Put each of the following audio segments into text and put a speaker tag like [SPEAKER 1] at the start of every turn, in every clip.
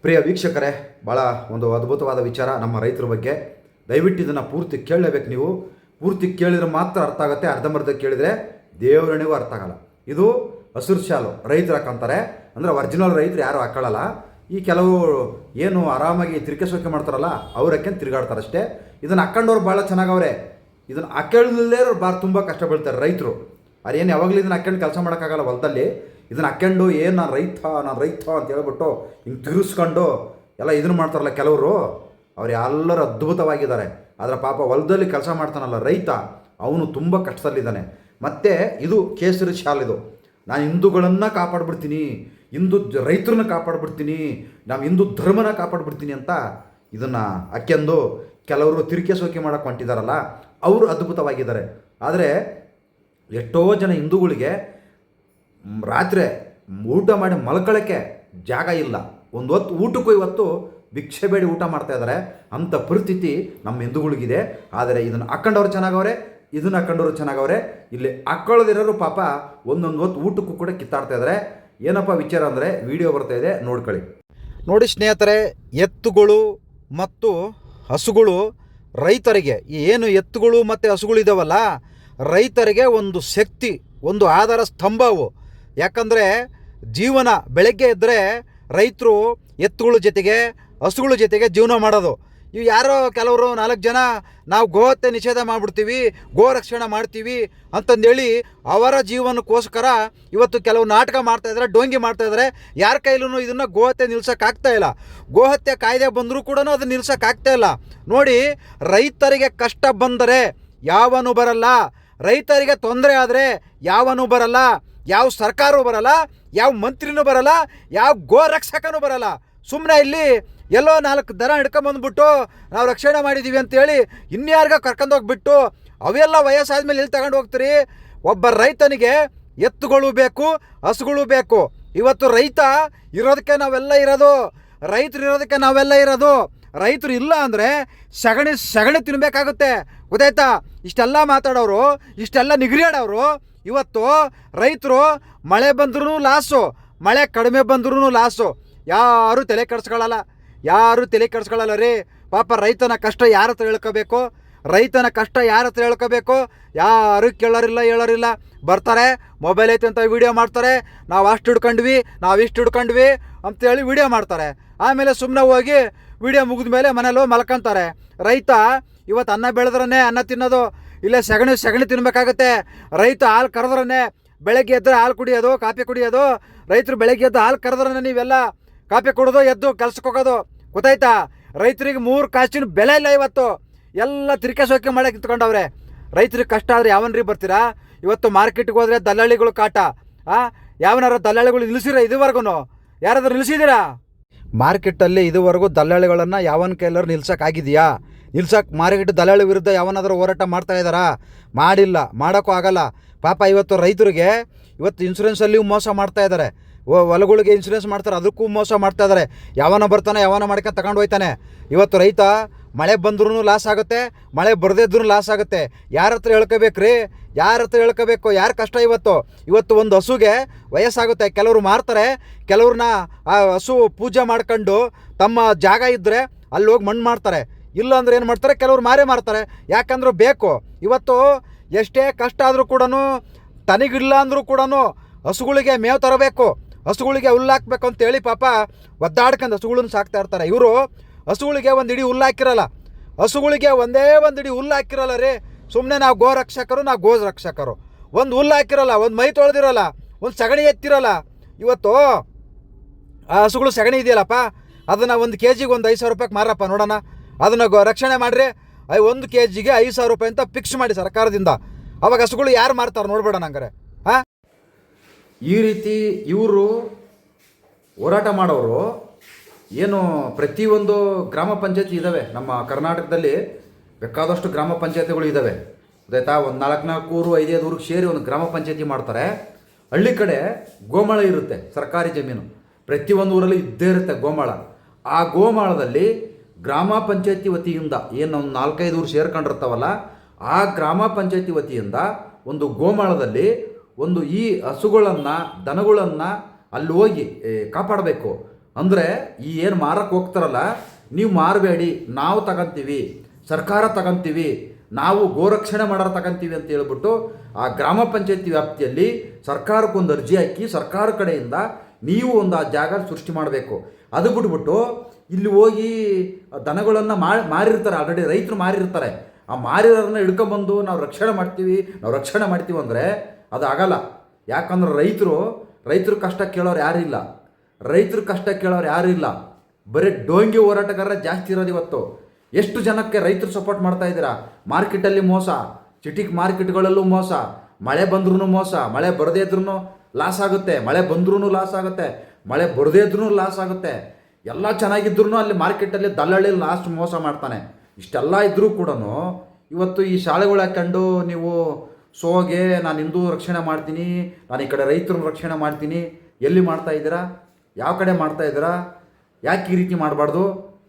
[SPEAKER 1] ಪ್ರಿಯ ವೀಕ್ಷಕರೇ, ಭಾಳ ಒಂದು ಅದ್ಭುತವಾದ ವಿಚಾರ ನಮ್ಮ ರೈತರ ಬಗ್ಗೆ. ದಯವಿಟ್ಟು ಇದನ್ನು ಪೂರ್ತಿ ಕೇಳಲೇಬೇಕು. ನೀವು ಪೂರ್ತಿ ಕೇಳಿದ್ರೆ ಮಾತ್ರ ಅರ್ಥ ಆಗುತ್ತೆ. ಅರ್ಧಂಬರ್ಧ ಕೇಳಿದರೆ ದೇವರಣಿಗೂ ಅರ್ಥ ಆಗಲ್ಲ. ಇದು ಹಸಿರು ಶಾಲು ರೈತರು ಹಾಕೊಂತಾರೆ, ಅಂದರೆ ಒರಿಜಿನಲ್ ರೈತರು ಯಾರು ಹಾಕೊಳ್ಳಲ್ಲ. ಈ ಕೆಲವು ಏನು ಆರಾಮಾಗಿ ತಿರ್ಕೆಸೋಕೆ ಮಾಡ್ತಾರಲ್ಲ ಅವ್ರಕ್ಕೆ ತಿರುಗಾಡ್ತಾರೆ ಅಷ್ಟೇ. ಇದನ್ನು ಹಾಕೊಂಡವ್ರು ಭಾಳ ಚೆನ್ನಾಗವ್ರೆ. ಇದನ್ನು ಹಾಕೊಳ್ಳೇ ಭಾಳ ತುಂಬ ಕಷ್ಟ ಬೀಳ್ತಾರೆ ರೈತರು. ಅದೇನು ಯಾವಾಗಲೂ ಇದನ್ನು ಹಾಕೊಂಡು ಕೆಲಸ ಮಾಡೋಕ್ಕಾಗಲ್ಲ ಹೊಲದಲ್ಲಿ. ಇದನ್ನು ಹಾಕ್ಕೊಂಡು ಏನು ನಾನು ರೈತ ಅಂತ ಹೇಳ್ಬಿಟ್ಟು ಹಿಂಗೆ ತಿರುಗಿಸ್ಕೊಂಡು ಎಲ್ಲ ಇದನ್ನು ಮಾಡ್ತಾರಲ್ಲ ಕೆಲವರು, ಅವ್ರು ಎಲ್ಲರೂ ಅದ್ಭುತವಾಗಿದ್ದಾರೆ. ಆದರೆ ಪಾಪ ಹೊಲದಲ್ಲಿ ಕೆಲಸ ಮಾಡ್ತಾನಲ್ಲ ರೈತ, ಅವನು ತುಂಬ ಕಷ್ಟದಲ್ಲಿದ್ದಾನೆ. ಮತ್ತು ಇದು ಕೇಸರಿ ಶಾಲ್. ಇದು ನಾನು ಹಿಂದೂಗಳನ್ನು ಕಾಪಾಡ್ಬಿಡ್ತೀನಿ, ರೈತರನ್ನ ಕಾಪಾಡ್ಬಿಡ್ತೀನಿ, ನಾವು ಹಿಂದೂ ಧರ್ಮನ ಕಾಪಾಡ್ಬಿಡ್ತೀನಿ ಅಂತ ಇದನ್ನು ಹಾಕ್ಯಂದು ಕೆಲವರು ತಿರುಕೆ ಸೋಕೆ ಮಾಡೋಕ್ಕೆ ಹೊಂಟಿದ್ದಾರಲ್ಲ ಅವರು ಅದ್ಭುತವಾಗಿದ್ದಾರೆ. ಆದರೆ ಎಷ್ಟೋ ಜನ ಹಿಂದೂಗಳಿಗೆ ರಾತ್ರಿ ಊಟ ಮಾಡಿ ಮಲ್ಕೊಳ್ಳೋಕ್ಕೆ ಜಾಗ ಇಲ್ಲ. ಒಂದು ಹೊತ್ತು ಊಟಕ್ಕೂ ಇವತ್ತು ಭಿಕ್ಷೆ ಬೇಡಿ ಊಟ ಮಾಡ್ತಾಯಿದ್ದಾರೆ. ಅಂಥ ಪರಿಸ್ಥಿತಿ ನಮ್ಮ ಹಿಂದೂಗಳಿಗಿದೆ. ಆದರೆ ಇದನ್ನು ಹಾಕ್ಕೊಂಡವ್ರು ಚೆನ್ನಾಗವ್ರೆ, ಇದನ್ನು ಹಾಕ್ಕೊಂಡವ್ರು ಚೆನ್ನಾಗವ್ರೆ. ಇಲ್ಲಿ ಹಾಕ್ಕೊಳ್ಳೋದಿರೋರು ಪಾಪ ಒಂದೊಂದು ಹೊತ್ತು ಊಟಕ್ಕೂ ಕೂಡ ಕಿತ್ತಾಡ್ತಾಯಿದ್ದಾರೆ. ಏನಪ್ಪ ವಿಚಾರ ಅಂದರೆ ವಿಡಿಯೋ ಬರ್ತಾಯಿದೆ, ನೋಡ್ಕೊಳ್ಳಿ. ನೋಡಿ ಸ್ನೇಹಿತರೆ, ಎತ್ತುಗಳು ಮತ್ತು ಹಸುಗಳು ರೈತರಿಗೆ, ಏನು ಎತ್ತುಗಳು ಮತ್ತು ಹಸುಗಳಿದ್ದಾವಲ್ಲ, ರೈತರಿಗೆ ಒಂದು ಶಕ್ತಿ, ಒಂದು ಆಧಾರ ಸ್ತಂಭ ಅವು. ಯಾಕಂದರೆ ಜೀವನ ಬೆಳಗ್ಗೆ ಇದ್ದರೆ ರೈತರು ಎತ್ತುಗಳ ಜೊತೆಗೆ ಹಸುಗಳ ಜೊತೆಗೆ ಜೀವನ ಮಾಡೋದು. ಇವು ಯಾರೋ ಕೆಲವರು 4 ಜನ ನಾವು ಗೋಹತ್ಯೆ ನಿಷೇಧ ಮಾಡಿಬಿಡ್ತೀವಿ, ಗೋ ರಕ್ಷಣೆ ಮಾಡ್ತೀವಿ ಅಂತಂದೇಳಿ ಅವರ ಜೀವನಕ್ಕೋಸ್ಕರ ಇವತ್ತು ಕೆಲವು ನಾಟಕ ಮಾಡ್ತಾಯಿದ್ದಾರೆ, ಡೋಂಗಿ ಮಾಡ್ತಾಯಿದ್ದಾರೆ. ಯಾರ ಕೈಲೂ ಇದನ್ನು ಗೋಹತ್ಯೆ ನಿಲ್ಸೋಕ್ಕಾಗ್ತಾಯಿಲ್ಲ. ಗೋಹತ್ಯೆ ಕಾಯ್ದೆ ಬಂದರೂ ಕೂಡ ಅದನ್ನು ನಿಲ್ಸೋಕ್ಕಾಗ್ತಾಯಿಲ್ಲ. ನೋಡಿ, ರೈತರಿಗೆ ಕಷ್ಟ ಬಂದರೆ ಯಾವನೂ ಬರಲ್ಲ, ರೈತರಿಗೆ ತೊಂದರೆ ಆದರೆ ಯಾವನೂ ಬರಲ್ಲ, ಯಾವ ಸರ್ಕಾರವೂ ಬರಲ್ಲ, ಯಾವ ಮಂತ್ರಿನೂ ಬರಲ್ಲ, ಯಾವ ಗೋ ರಕ್ಷಕನೂ ಬರಲ್ಲ. ಸುಮ್ಮನೆ ಇಲ್ಲಿ ಎಲ್ಲೋ 4 ದನ ಹಿಡ್ಕೊಂಬಂದ್ಬಿಟ್ಟು ನಾವು ರಕ್ಷಣೆ ಮಾಡಿದ್ದೀವಿ ಅಂತೇಳಿ ಇನ್ಯಾರಿಗ ಕರ್ಕೊಂಡೋಗ್ಬಿಟ್ಟು ಅವೆಲ್ಲ ವಯಸ್ಸಾದ್ಮೇಲೆ ಎಲ್ಲಿ ತಗೊಂಡು ಹೋಗ್ತೀರಿ? ಒಬ್ಬ ರೈತನಿಗೆ ಎತ್ತುಗಳು ಬೇಕು, ಹಸುಗಳು ಬೇಕು. ಇವತ್ತು ರೈತ ಇರೋದಕ್ಕೆ ನಾವೆಲ್ಲ ಇರೋದು, ರೈತರು ಇರೋದಕ್ಕೆ ನಾವೆಲ್ಲ ಇರೋದು. ರೈತರು ಇಲ್ಲ ಅಂದರೆ ಸಗಣಿ ತಿನ್ನಬೇಕಾಗುತ್ತೆ, ಗೊತ್ತಾಯ್ತಾ? ಇಷ್ಟೆಲ್ಲ ಮಾತಾಡೋರು, ಇಷ್ಟೆಲ್ಲ ನಿಗ್ರಿಯಾಡೋರು ಇವತ್ತು ರೈತರು ಮಳೆ ಬಂದ್ರೂ ಲಾಸು, ಮಳೆ ಕಡಿಮೆ ಬಂದ್ರೂ ಲಾಸು. ಯಾರೂ ತಲೆ ಕೆಡಿಸ್ಕೊಳ್ಳಲ್ಲ ರೀ. ಪಾಪ ರೈತನ ಕಷ್ಟ ಯಾರ ಹತ್ರ ಹೇಳ್ಕೋಬೇಕು? ರೈತನ ಕಷ್ಟ ಯಾರ ಹತ್ರ ಹೇಳ್ಕೋಬೇಕು? ಯಾರೂ ಹೇಳೋರಿಲ್ಲ. ಬರ್ತಾರೆ, ಮೊಬೈಲ್ ಐತೆ ಅಂತ ವೀಡಿಯೋ ಮಾಡ್ತಾರೆ, ನಾವು ಅಷ್ಟು ಹಿಡ್ಕೊಂಡ್ವಿ, ನಾವು ಇಷ್ಟು ಹಿಡ್ಕೊಂಡ್ವಿ ಅಂತೇಳಿ ವೀಡಿಯೋ ಮಾಡ್ತಾರೆ. ಆಮೇಲೆ ಸುಮ್ಮನೆ ಹೋಗಿ ವೀಡಿಯೋ ಮುಗಿದ ಮೇಲೆ ಮನೇಲಿ ಮಲ್ಕೊಂತಾರೆ. ರೈತ ಇವತ್ತು ಅನ್ನ ಬೆಳೆದ್ರೇ ಅನ್ನ ತಿನ್ನೋದು, ಇಲ್ಲೇ ಸಗಣಿ ತಿನ್ನಬೇಕಾಗತ್ತೆ. ರೈತ ಹಾಲು ಕರೆದ್ರೇ ಬೆಳಗ್ಗೆ ಎದ್ದರೆ ಹಾಲು ಕುಡಿಯೋದು, ಕಾಫಿ ಕುಡಿಯೋದು. ರೈತರು ಬೆಳಗ್ಗೆ ಎದ್ದು ಹಾಲು ಕರೆದ್ರೇ ನೀವೆಲ್ಲ ಕಾಫಿ ಕುಡಿದು ಎದ್ದು ಕೆಲ್ಸಕ್ಕೆ ಹೋಗೋದು, ಗೊತ್ತಾಯ್ತಾ? ರೈತರಿಗೆ 3 ಕಾಸಿನ ಬೆಲೆ ಇಲ್ಲ. ಇವತ್ತು ಎಲ್ಲ ತಿರ್ಕೆ ಸೋಕೆ ಮಾಡಕ್ಕೆ ನಿಂತ್ಕೊಂಡವ್ರೆ. ರೈತರಿಗೆ ಕಷ್ಟ ಆದರೆ ಯಾವನ್ರಿ ಬರ್ತೀರಾ? ಇವತ್ತು ಮಾರ್ಕೆಟ್ಗೆ ಹೋದರೆ ದಲ್ಲಾಳಿಗಳು ಕಾಟ. ಯಾವನಾರ ದಲ್ಲಾಳಿಗಳು ನಿಲ್ಲಿಸಿರ? ಇದುವರೆಗೂ ಯಾರಾದ್ರೂ ನಿಲ್ಲಿಸಿದ್ದೀರಾ? ಮಾರ್ಕೆಟಲ್ಲಿ ಇದುವರೆಗೂ ದಲ್ಲಾಳಿಗಳನ್ನು ಯಾವನ ಕೈಲಾರು ನಿಲ್ಸೋಕ್ಕಾಗಿದೆಯಾ? ಮಾರ್ಕೆಟ್ ದಲ್ಲಾಳಿ ವಿರುದ್ಧ ಯಾವನಾದರೂ ಹೋರಾಟ ಮಾಡ್ತಾ ಇದ್ದಾರಾ? ಮಾಡಿಲ್ಲ, ಮಾಡೋಕ್ಕೂ ಆಗಲ್ಲ. ಪಾಪ ಇವತ್ತು ರೈತರಿಗೆ ಇವತ್ತು ಇನ್ಶೂರೆನ್ಸಲ್ಲಿ ಮೋಸ ಮಾಡ್ತಾ ಇದ್ದಾರೆ. ಹೊಲಗಳಿಗೆ ಇನ್ಶೂರೆನ್ಸ್ ಮಾಡ್ತಾರೆ, ಅದಕ್ಕೂ ಮೋಸ ಮಾಡ್ತಾ ಇದ್ದಾರೆ. ಯಾವನ ಬರ್ತಾನೆ, ಯಾವನ ಮಾಡ್ಕೊಂಡು ತಗೊಂಡು ಹೋಯ್ತಾನೆ. ಇವತ್ತು ರೈತ ಮಳೆ ಬಂದ್ರೂ ಲಾಸ್ ಆಗುತ್ತೆ, ಮಳೆ ಬರದೇ ಇದ್ರೂ ಲಾಸ್ ಆಗುತ್ತೆ. ಯಾರ ಹತ್ರ ಹೇಳ್ಕೋಬೇಕ್ರಿ? ಯಾರ ಹತ್ರ ಹೇಳ್ಕೋಬೇಕು? ಯಾರ ಕಷ್ಟ ಇವತ್ತು ಒಂದು ಹಸುಗೆ ವಯಸ್ಸಾಗುತ್ತೆ. ಕೆಲವರು ಮಾರ್ತಾರೆ, ಕೆಲವ್ರನ್ನ ಆ ಹಸು ಪೂಜೆ ಮಾಡ್ಕೊಂಡು ತಮ್ಮ ಜಾಗ ಇದ್ದರೆ ಅಲ್ಲಿ ಹೋಗಿ ಮಣ್ಣು ಮಾಡ್ತಾರೆ. ಇಲ್ಲ ಅಂದ್ರೆ ಏನು ಮಾಡ್ತಾರೆ? ಕೆಲವ್ರು ಮಾರ್ತಾರೆ. ಯಾಕಂದ್ರೆ ಬೇಕು. ಇವತ್ತು ಎಷ್ಟೇ ಕಷ್ಟ ಆದರೂ ಕೂಡ, ತನಗಿಲ್ಲ ಅಂದರೂ ಕೂಡ ಹಸುಗಳಿಗೆ ಮೇವು ತರಬೇಕು, ಹಸುಗಳಿಗೆ ಹುಲ್ಲು ಹಾಕ್ಬೇಕು ಅಂತೇಳಿ ಪಾಪ ಒದ್ದಾಡ್ಕೊಂಡು ಹಸುಗಳನ್ನು ಸಾಕ್ತಾ ಇರ್ತಾರೆ. ಇವರು ಹಸುಗಳಿಗೆ ಒಂದು ಇಡೀ ಹುಲ್ಲು ಹಾಕಿರಲ್ಲ, ಹಸುಗಳಿಗೆ ಒಂದೇ ಒಂದು ಇಡೀ ಹುಲ್ಲು ಹಾಕಿರಲ್ಲ ರೀ. ಸುಮ್ಮನೆ ನಾವು ಗೋ ರಕ್ಷಕರು, ಒಂದು ಹುಲ್ಲು ಹಾಕಿರಲ್ಲ, ಒಂದು ಮೈ ತೊಳೆದಿರಲ್ಲ, ಒಂದು ಸಗಣಿ ಎತ್ತಿರಲ್ಲ. ಇವತ್ತು ಆ ಹಸುಗಳು ಸಗಣಿ ಇದೆಯಲ್ಲಪ್ಪ, ಅದನ್ನು 1 kg ಒಂದು 5,000 ರೂಪಾಯಿಗೆ ಮಾರಪ್ಪ ನೋಡೋಣ. ಅದನ್ನು ರಕ್ಷಣೆ ಮಾಡಿರಿ, 1 kg 5,000 ರೂಪಾಯಿ ಅಂತ ಫಿಕ್ಸ್ ಮಾಡಿ ಸರ್ಕಾರದಿಂದ. ಅವಾಗ ಹಸುಗಳು ಯಾರು ಮಾರ್ತಾರೆ ನೋಡ್ಬೇಡ ನಂಗಾರೆ. ಈ ರೀತಿ ಇವರು ಹೋರಾಟ ಮಾಡೋರು ಏನು ಪ್ರತಿಯೊಂದು ಗ್ರಾಮ ಪಂಚಾಯತಿ ಇದ್ದಾವೆ ನಮ್ಮ ಕರ್ನಾಟಕದಲ್ಲಿ, ಬೇಕಾದಷ್ಟು ಗ್ರಾಮ ಪಂಚಾಯತಿಗಳು ಇದ್ದಾವೆ, ಗೊತ್ತಾಯ್ತಾ? ಒಂದು 4 ಊರು 5 ಊರಿಗೆ ಸೇರಿ ಒಂದು ಗ್ರಾಮ ಪಂಚಾಯತಿ ಮಾಡ್ತಾರೆ. ಹಳ್ಳಿ ಕಡೆ ಗೋಮಾಳ ಇರುತ್ತೆ, ಸರ್ಕಾರಿ ಜಮೀನು ಪ್ರತಿಯೊಂದು ಊರಲ್ಲಿ ಇದ್ದೇ ಇರುತ್ತೆ ಗೋಮಾಳ. ಆ ಗೋಮಾಳದಲ್ಲಿ ಗ್ರಾಮ ಪಂಚಾಯತಿ ವತಿಯಿಂದ ಏನು ಒಂದು 4-5 ಊರು ಸೇರ್ಕೊಂಡಿರ್ತಾವಲ್ಲ, ಆ ಗ್ರಾಮ ಪಂಚಾಯತಿ ವತಿಯಿಂದ ಒಂದು ಗೋಮಾಳದಲ್ಲಿ ಒಂದು ಈ ಹಸುಗಳನ್ನು, ದನಗಳನ್ನು ಅಲ್ಲಿ ಹೋಗಿ ಕಾಪಾಡಬೇಕು. ಅಂದರೆ ಈ ಏನು ಮಾರಕ್ಕೆ ಹೋಗ್ತಾರಲ್ಲ, ನೀವು ಮಾರಬೇಡಿ, ನಾವು ತಗೊಂತೀವಿ, ಸರ್ಕಾರ ತಗೊಂತೀವಿ, ನಾವು ಗೋರಕ್ಷಣೆ ಮಾಡೋರು ತಗೊಂತೀವಿ ಅಂತ ಹೇಳ್ಬಿಟ್ಟು ಆ ಗ್ರಾಮ ಪಂಚಾಯತಿ ವ್ಯಾಪ್ತಿಯಲ್ಲಿ ಸರ್ಕಾರಕ್ಕೊಂದು ಅರ್ಜಿ ಹಾಕಿ ಸರ್ಕಾರ ಕಡೆಯಿಂದ ನೀವು ಒಂದು ಆ ಜಾಗ ಸೃಷ್ಟಿ ಮಾಡಬೇಕು. ಅದು ಬಿಟ್ಬಿಟ್ಟು ಇಲ್ಲಿ ಹೋಗಿ ದನಗಳನ್ನು ಮಾರಿರ್ತಾರೆ, ಆಲ್ರೆಡಿ ರೈತರು ಮಾರಿರ್ತಾರೆ. ಆ ಮಾರಿರೋರನ್ನ ಹಿಡ್ಕೊಂಬಂದು ನಾವು ರಕ್ಷಣೆ ಮಾಡ್ತೀವಿ ಅಂದರೆ ಅದು ಆಗಲ್ಲ. ಯಾಕಂದ್ರೆ ರೈತರು ಕಷ್ಟ ಕೇಳೋರು ಯಾರೂ ಇಲ್ಲ. ಬರೀ ಡೋಂಗಿ ಹೋರಾಟಗಾರರೇ ಜಾಸ್ತಿ ಇರೋದು ಇವತ್ತು. ಎಷ್ಟು ಜನಕ್ಕೆ ರೈತರು ಸಪೋರ್ಟ್ ಮಾಡ್ತಾ ಇದ್ದೀರಾ? ಮಾರ್ಕೆಟಲ್ಲಿ ಮೋಸ, ಸಿಟಿ ಮಾರ್ಕೆಟ್ಗಳಲ್ಲೂ ಮೋಸ, ಮಳೆ ಬಂದ್ರೂ ಮೋಸ, ಮಳೆ ಬರದೇ ಇದ್ರೂ ಲಾಸ್ ಆಗುತ್ತೆ, ಮಳೆ ಬಂದ್ರೂ ಲಾಸ್ ಆಗುತ್ತೆ, ಮಳೆ ಬರದೇ ಇದ್ರೂ ಲಾಸ್ ಆಗುತ್ತೆ. ಎಲ್ಲ ಚೆನ್ನಾಗಿದ್ರೂ ಅಲ್ಲಿ ಮಾರ್ಕೆಟಲ್ಲಿ ದಲ್ಲಾಳಿ ಲಾಸ್ಟ್ ಮೋಸ ಮಾಡ್ತಾನೆ. ಇಷ್ಟೆಲ್ಲ ಇದ್ದರೂ ಕೂಡ ಇವತ್ತು ಈ ಶಾಲೆಗಳು ಹಾಕೊಂಡು ನೀವು ಸೋಗೆ ನಾನು ಹಿಂದೂ ರಕ್ಷಣೆ ಮಾಡ್ತೀನಿ, ನಾನು ಈ ಕಡೆ ರೈತರನ್ನ ರಕ್ಷಣೆ ಮಾಡ್ತೀನಿ, ಎಲ್ಲಿ ಮಾಡ್ತಾ ಇದ್ದೀರಾ? ಯಾವ ಕಡೆ ಮಾಡ್ತಾ ಇದ್ದೀರಾ? ಯಾಕೆ ಈ ರೀತಿ ಮಾಡಬಾರ್ದು?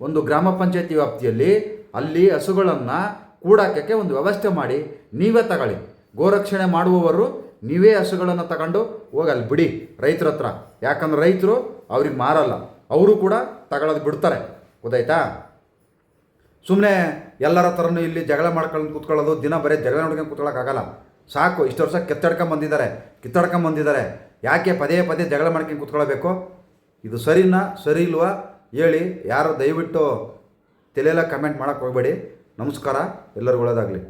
[SPEAKER 1] ಒಂದು ಗ್ರಾಮ ಪಂಚಾಯತಿ ವ್ಯಾಪ್ತಿಯಲ್ಲಿ ಅಲ್ಲಿ ಹಸುಗಳನ್ನು ಕೂಡಾಕಕ್ಕೆ ಒಂದು ವ್ಯವಸ್ಥೆ ಮಾಡಿ ನೀವೇ ತಗೊಳ್ಳಿ. ಗೋರಕ್ಷಣೆ ಮಾಡುವವರು ನೀವೇ ಹಸುಗಳನ್ನು ತಗೊಂಡು ಹೋಗಿ ಅಲ್ಲಿ ಬಿಡಿ ರೈತರ ಹತ್ರ. ಯಾಕಂದ್ರೆ ರೈತರು ಅವ್ರಿಗೆ ಮಾರಲ್ಲ, ಅವರು ಕೂಡ ತಗೊಳ್ಳೋದು ಬಿಡ್ತಾರೆ. ಗೊತ್ತಾಯ್ತಾ? ಸುಮ್ಮನೆ ಎಲ್ಲರ ಥರನೂ ಇಲ್ಲಿ ಜಗಳ ಮಾಡ್ಕೊಂಡು ಕೂತ್ಕೊಳ್ಳೋದು, ದಿನ ಬರೀ ಜಗಳ ನೋಡ್ಕೊಂಡು ಕೂತ್ಕೊಳ್ಳೋಕ್ಕಾಗಲ್ಲ. ಸಾಕು, ಇಷ್ಟು ವರ್ಷ ಕಿತ್ತಾಡ್ಕೊಂಡ್ ಬಂದಿದ್ದಾರೆ. ಯಾಕೆ ಪದೇ ಪದೇ ಜಗಳ ಮಾಡ್ಕೊಂಡು ಕೂತ್ಕೊಳ್ಬೇಕು? ಇದು ಸರಿ ಇಲ್ವಾ ಹೇಳಿ. ಯಾರು ದಯವಿಟ್ಟು ತಲೆಯೆಲ್ಲ ಕಮೆಂಟ್ ಮಾಡೋಕ್ಕೆ ಹೋಗಬೇಡಿ. ನಮಸ್ಕಾರ, ಎಲ್ಲರಿಗೂ ಒಳ್ಳೆಯದಾಗಲಿ.